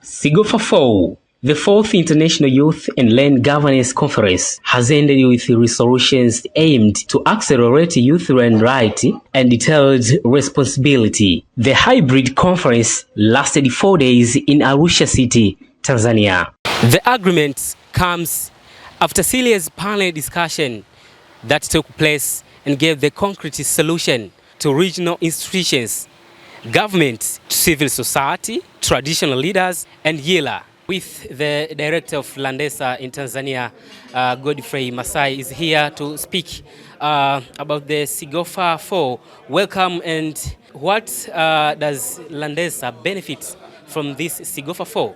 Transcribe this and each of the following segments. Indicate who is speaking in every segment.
Speaker 1: CIGOFA4, the fourth International Youth and Land Governance Conference, has ended with resolutions aimed to accelerate youth land rights and detailed responsibility. The hybrid conference lasted 4 days in Arusha City, Tanzania. The agreement comes after serious panel discussion that took place and gave the concrete solution to regional institutions, government, civil society, traditional leaders, and YILAA. With the director of Landesa in Tanzania, Godfrey Masai, is here to speak about the CIGOFA4. Welcome, and what does Landesa benefit from this CIGOFA4?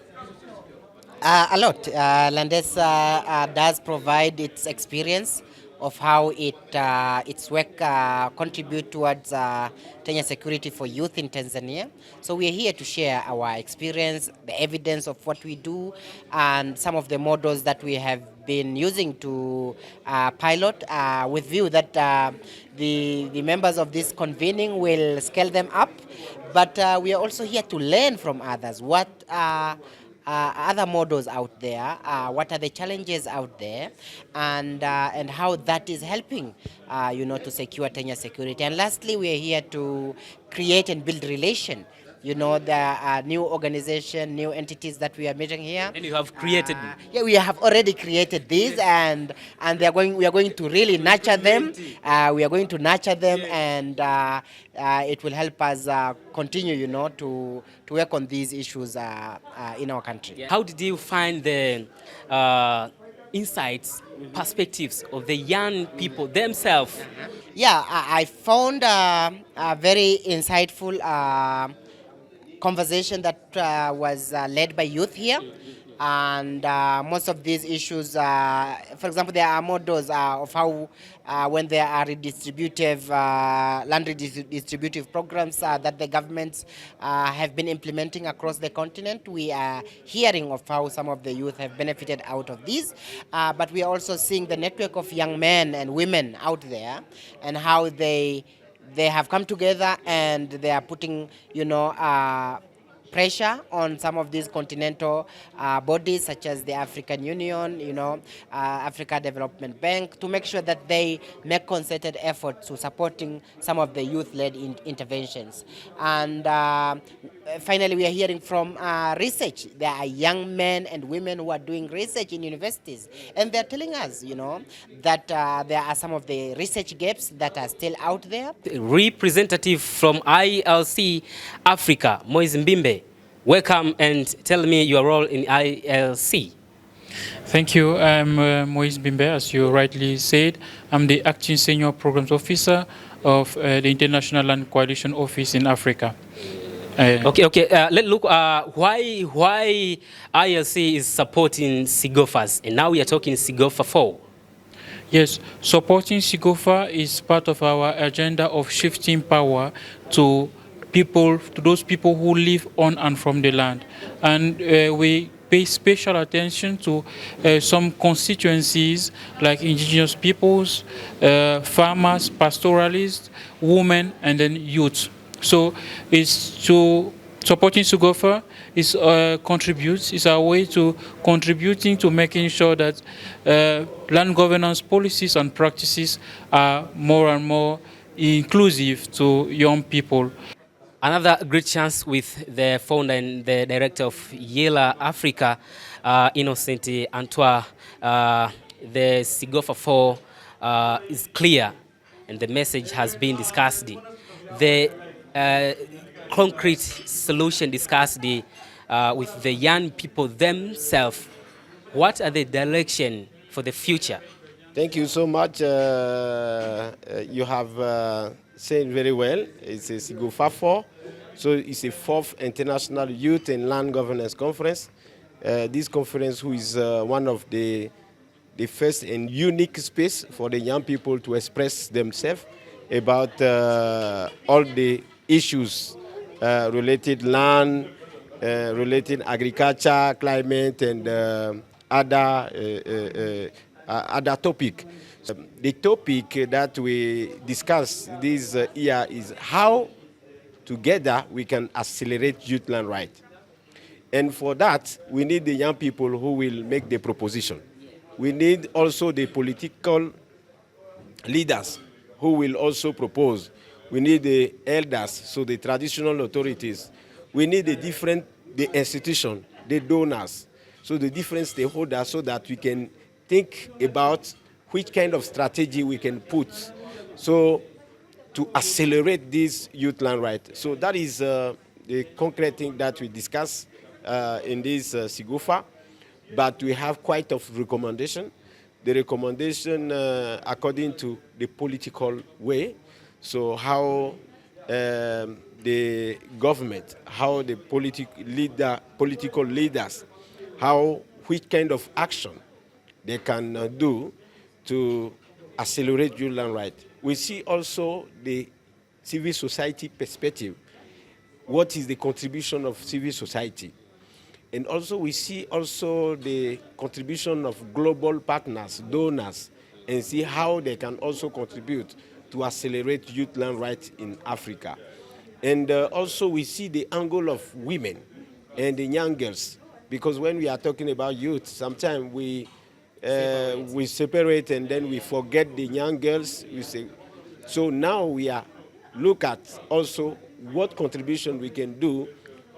Speaker 2: A lot. Landesa does provide its experience of how its work contribute towards Kenya security for youth in Tanzania. So we are here to share our experience, the evidence of what we do, and some of the models that we have been using to pilot with view that the members of this convening will scale them up. But we are also here to learn from others. What other models out there, what are the challenges out there, and how that is helping to secure Kenya security. And lastly, we are here to create and build relation. The new organization, new entities that we are meeting here.
Speaker 1: And you have created
Speaker 2: yeah, we have already created these, and we are going to really nurture them. We are going to nurture them, and it will help us continue, to work on these issues in our country.
Speaker 1: How did you find the insights, perspectives of the young people themselves?
Speaker 2: Yeah, I found a very insightful conversation that was led by youth here. And most of these issues, for example, there are models of how when there are redistributive, land redistributive programs that the governments have been implementing across the continent. We are hearing of how some of the youth have benefited out of these, but we are also seeing the network of young men and women out there and how they have come together and they are putting, pressure on some of these continental bodies such as the African Union, Africa Development Bank, to make sure that they make concerted efforts to supporting some of the youth-led interventions. And finally, we are hearing from research. There are young men and women who are doing research in universities, and they're telling us, that there are some of the research gaps that are still out there.
Speaker 1: Representative from ILC Africa, Moise Mbimbe, welcome, and tell me your role in ILC.
Speaker 3: Thank you. I'm Moise Mbimbe, as you rightly said. I'm the Acting Senior Programs Officer of the International Land Coalition Office in Africa.
Speaker 1: Okay. Let's look why ILC is supporting CIGOFAs, and now we are talking CIGOFA4.
Speaker 3: Yes, supporting CIGOFA is part of our agenda of shifting power to those people who live on and from the land. And we pay special attention to some constituencies like indigenous peoples, farmers, pastoralists, women, and then youth. So it's to supporting CIGOFA is our way to contributing to making sure that land governance policies and practices are more and more inclusive to young people.
Speaker 1: Another great chance with the founder and the director of YILAA Africa, Innocent Antoine. The CIGOFA4 is clear, and the message has been discussed. The concrete solution discussed with the young people themselves. What are the direction for the future?
Speaker 4: Thank you so much. You have said very well. It's a CIGOFA4, so it's a fourth International Youth and Land Governance Conference. This conference is one of the first and unique space for the young people to express themselves about all the issues related land, related agriculture, climate, and other topic. The topic that we discuss this year is how together we can accelerate youth land right. And for that, we need the young people who will make the proposition. We need also the political leaders who will also propose. We need the elders, so the traditional authorities. We need the institution, the donors, so the different stakeholders, so that we can think about which kind of strategy we can put so to accelerate this youth land right. So that is the concrete thing that we discuss in this CIGOFA, but we have quite of recommendation. The recommendation according to the political way, so how the government, how the political leaders, which kind of action they can do to accelerate youth land right. We see also the civil society perspective. What is the contribution of civil society? And also we see also the contribution of global partners, donors, and see how they can also contribute to accelerate youth land rights in Africa. And also we see the angle of women and the young girls, because when we are talking about youth, sometimes we separate and then we forget the young girls. We say, so now we are look at also what contribution we can do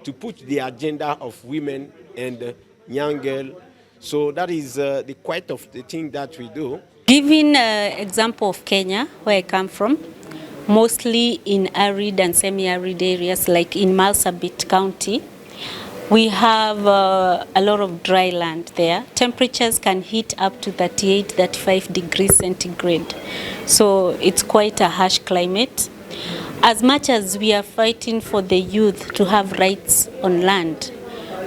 Speaker 4: to put the agenda of women and young girls. So that is the quite of the thing that we do.
Speaker 5: Giving an example of Kenya, where I come from, mostly in arid and semi-arid areas like in Marsabit County, we have a lot of dry land there. Temperatures can hit up to 38, 35 degrees centigrade. So it's quite a harsh climate. As much as we are fighting for the youth to have rights on land,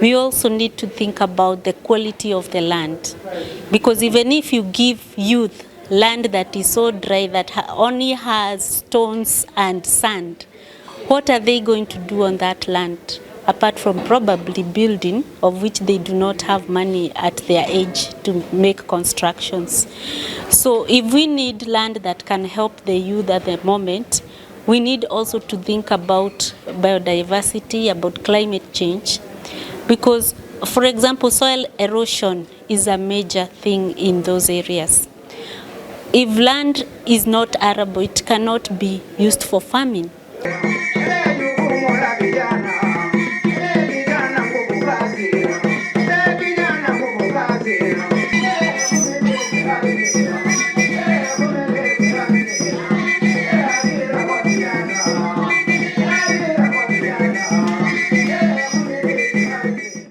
Speaker 5: we also need to think about the quality of the land. Because even if you give youth land that is so dry that only has stones and sand, what are they going to do on that land? Apart from probably building, of which they do not have money at their age to make constructions. So if we need land that can help the youth at the moment, we need also to think about biodiversity, about climate change, because, for example, soil erosion is a major thing in those areas. If land is not arable, it cannot be used for farming.